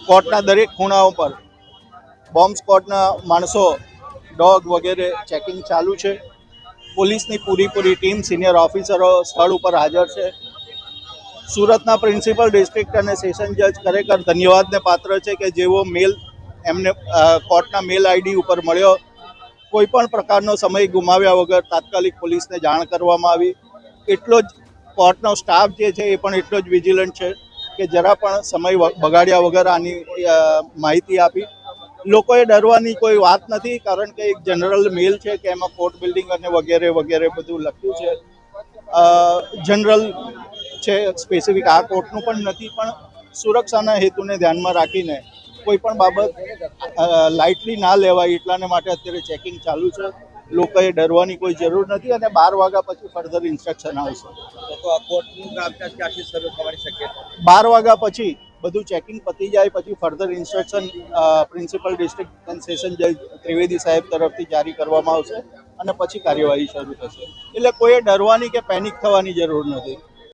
કોર્ટના દરેક ખૂણાઓ પર બોમ્બ સ્ક્વોડના માણસો, ડોગ વગેરે ચેકિંગ ચાલુ છે. પોલીસની પૂરી ટીમ, સિનિયર ઓફિસરો સ્થળ ઉપર હાજર છે. સુરતના પ્રિન્સિપલ ડિસ્ટ્રિક્ટ અને સેશન જજ ખરેખર ધન્યવાદને પાત્ર છે કે જેવો મેલ એમને કોર્ટના મેલ આઈડી ઉપર મળ્યો, કોઈ પણ પ્રકારનો સમય ગુમાવ્યા વગર તાત્કાલિક પોલીસને જાણ કરવામાં આવી. એટલો જ કોર્ટનો સ્ટાફ જે છે એ પણ એટલો જ વિજિલન્ટ છે કે જરા પણ સમય બગાડ્યા વગર આની માહિતી આપી. લોકોએ ડરવાની કોઈ વાત નથી, કારણ કે એક જનરલ મેલ છે કે એમાં કોર્ટ બિલ્ડિંગ અને વગેરે વગેરે બધું લખ્યું છે. જનરલ છે, સ્પેસિફિક આ કોર્ટનું પણ નથી, પણ સુરક્ષાના હેતુને ધ્યાનમાં રાખીને કોઈ પણ બાબત લાઇટલી ના લેવાય એટલાને માટે અત્યારે ચેકિંગ ચાલુ છે. લોકોએ ડરવાની કોઈ જરૂર નથી અને 12 વાગ્યા પછી ફર્ધર ઇન્સ્ટ્રક્શન આવશે. તો આ કોર્ટનું કામકાજ ક્યાંથી શરૂ થવાની શક્યતા? 12 વાગ્યા પછી બધું ચેકિંગ પતી જાય પછી further instruction principal district and session જજ ત્રિવેદી સાહેબ તરફથી જારી કરવામાં આવશે અને પછી કાર્યવાહી શરૂ થશે. એટલે કોઈએ ડરવાની કે પેનિક થવાની જરૂર નથી.